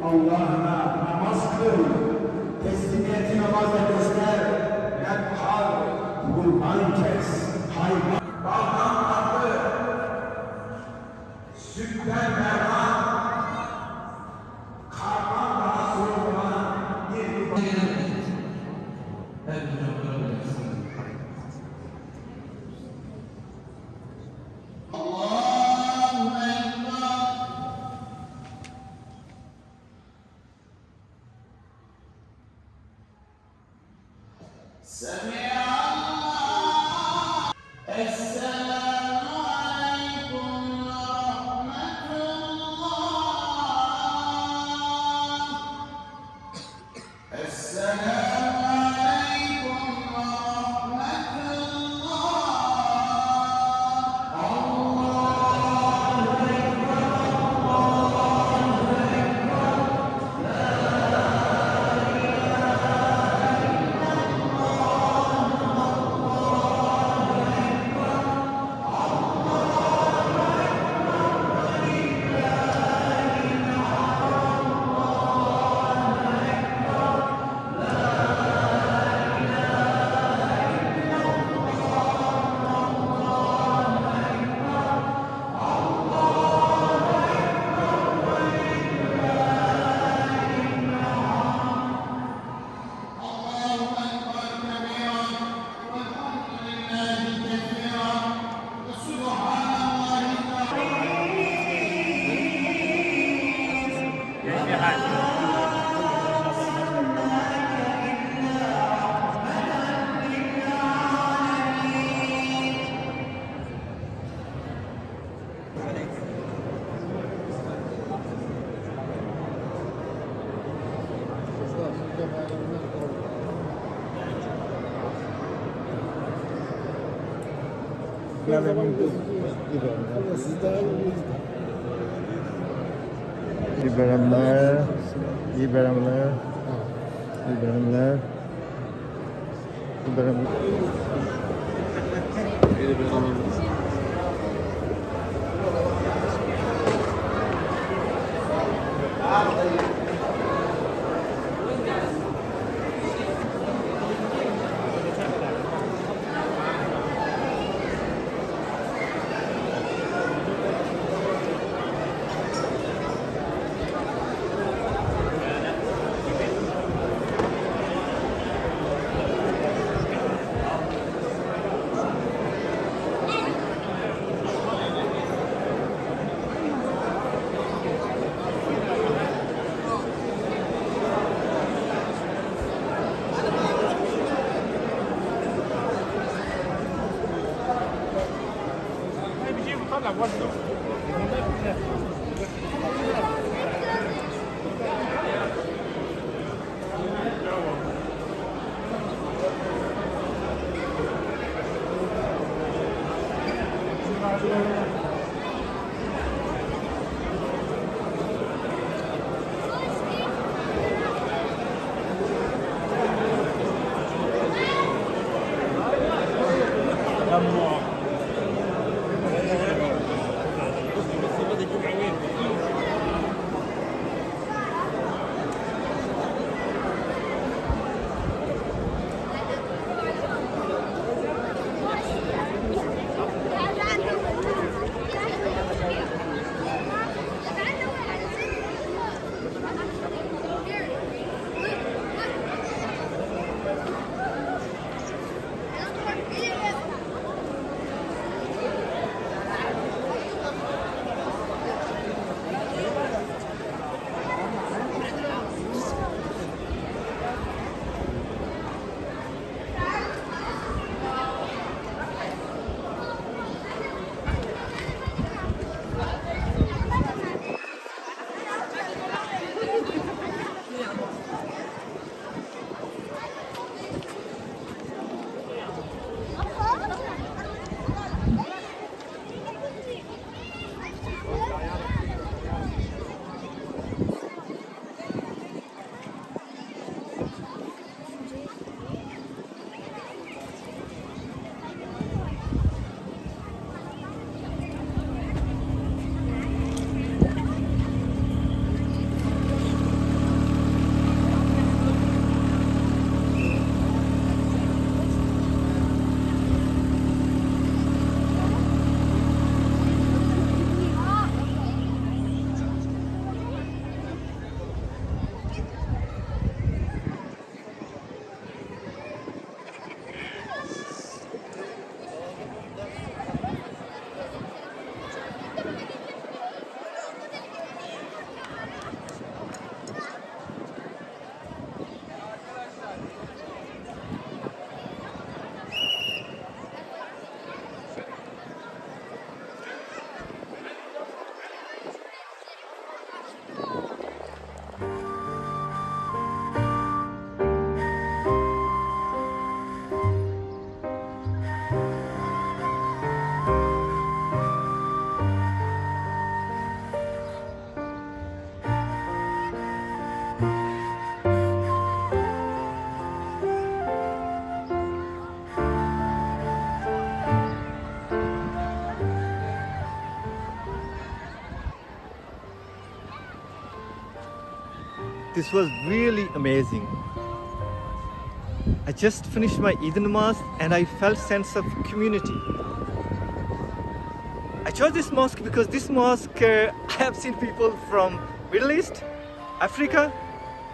Allah'ına namaz kıl, teslimiyeti namazla göster, yakkar, kurban kes, hayvan, baldan tatlı, sütten merhan, karman daha soğuk olan bir her gün yapılabilirsin. İyi bayramlar, iyi bayramlar, iyi bayramlar, iyi bayramlar. this was really amazing. I just finished my Eid namaz and I felt sense of community. I chose this mosque because this mosque, I have seen people from Middle East, Africa,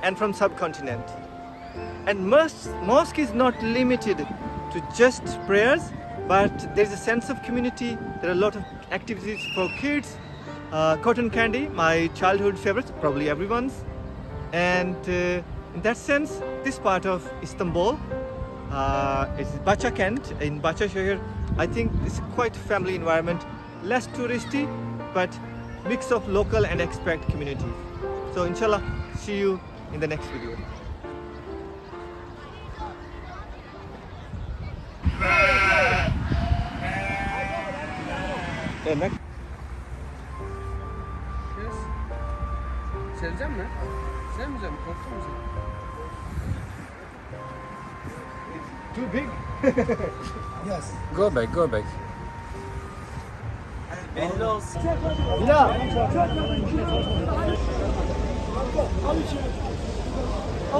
and from subcontinent. And mosque is not limited to just prayers, but there's a sense of community. There are a lot of activities for kids. Cotton candy, my childhood favorite, probably everyone's. And in that sense, this part of Istanbul, it's Bacha Kent in Bacha Shahir. I think it's quite family environment, less touristy, but mix of local and expat communities. So inshallah, see you in the next video. Next. Yes. Sevecek mi? Sevmeyecek mi? Korktun mu sen? Too big. Go back, go back. Yeah.